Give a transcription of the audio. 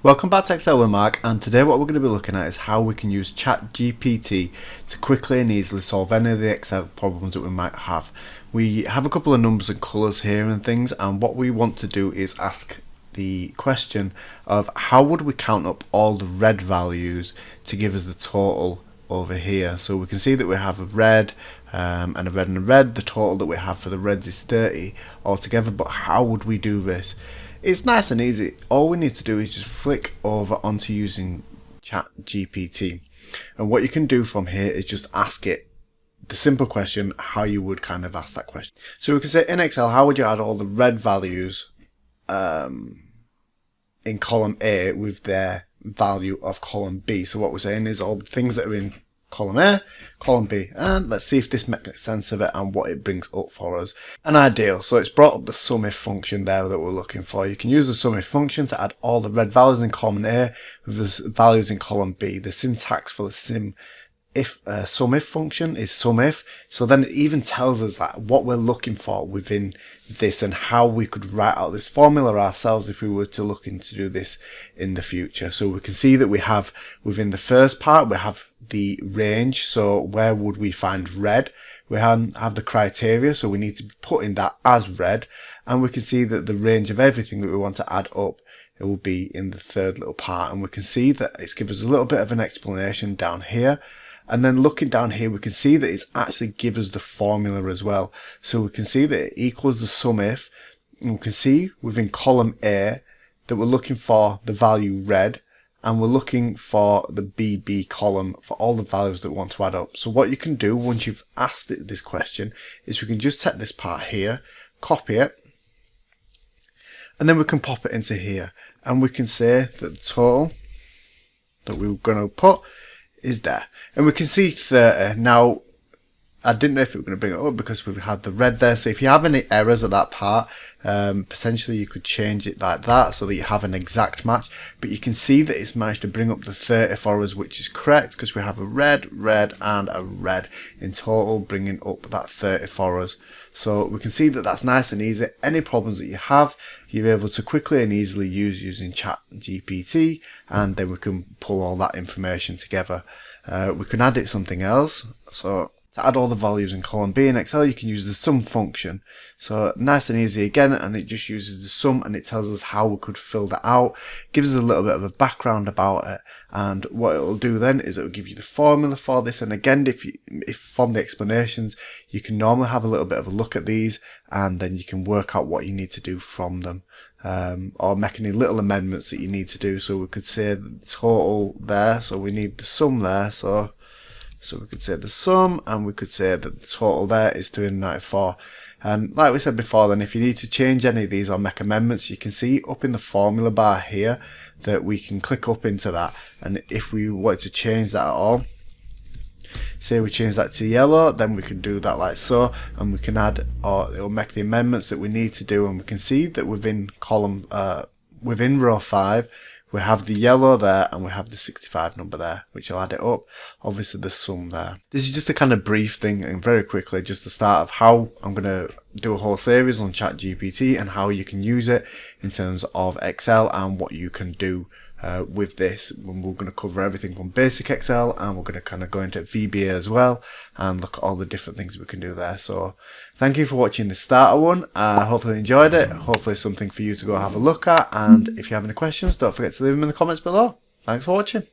Welcome back to Excel with Mark, and today what we're going to be looking at is how we can use ChatGPT to quickly and easily solve any of the Excel problems that we might have. We have a couple of numbers and colours here and things, and what we want to do is ask the question of how would we count up all the red values to give us the total over here. So we can see that we have a red and a red and a red. The total that we have for the reds is 30 altogether, but how would we do this? It's nice and easy. All we need to do is just flick over onto using ChatGPT, and what you can do from here is just ask it the simple question how you would kind of ask that question. So we can say in Excel, how would you add all the red values in column A with their value of column B. So what we're saying is all the things that are in column A, column B, and let's see if this makes sense of it and what it brings up for us. An ideal, so it's brought up the SUMIF function there that we're looking for. You can use the SUMIF function to add all the red values in column A with the values in column B. The syntax for the SUMIF function is SUMIF, so then it even tells us that what we're looking for within this and how we could write out this formula ourselves if we were to look into do this in the future. So we can see that we have within the first part we have the range, so where would we find red? We have the criteria, so we need to put in that as red, and we can see that the range of everything that we want to add up, it will be in the third little part, and we can see that it's given us a little bit of an explanation down here. And then looking down here, we can see that it's actually given us the formula as well. So we can see that it equals the SUMIF, and we can see within column A that we're looking for the value red, and we're looking for the BB column for all the values that we want to add up. So what you can do once you've asked it this question is we can just take this part here, copy it, and then we can pop it into here, and we can say that the total that we're going to put is there, and we can see 30. Now I didn't know if it was going to bring it up because we've had the red there, so if you have any errors at that part, potentially you could change it like that so that you have an exact match, but you can see that it's managed to bring up the 30 for us, which is correct because we have a red, red and a red in total, bringing up that 30 for us. So we can see that that's nice and easy. Any problems that you have, you're able to quickly and easily use using ChatGPT, and then we can pull all that information together. We can add it something else. So to add all the values in column B in Excel, you can use the sum function. So nice and easy again, and it just uses the sum and it tells us how we could fill that out, gives us a little bit of a background about it, and what it will do then is it will give you the formula for this. And again, if from the explanations, you can normally have a little bit of a look at these, and then you can work out what you need to do from them, or make any little amendments that you need to do. So we could say the total there, so we need the sum there, so we could say the sum, and we could say that the total there is 294. And like we said before, then if you need to change any of these or make amendments, you can see up in the formula bar here that we can click up into that, and if we want to change that at all, say we change that to yellow, then we can do that like so, and we can add, or it'll make the amendments that we need to do. And we can see that within column within row 5 we have the yellow there, and we have the 65 number there, which will add it up. Obviously the sum there. This is just a kind of brief thing, and very quickly just the start of how I'm going to do a whole series on ChatGPT and how you can use it in terms of Excel and what you can do with this. We're going to cover everything from basic Excel, and we're going to kind of go into VBA as well and look at all the different things we can do there. So thank you for watching the starter one. Hopefully you enjoyed it. Hopefully it's something for you to go have a look at, and if you have any questions, don't forget to leave them in the comments below. Thanks for watching.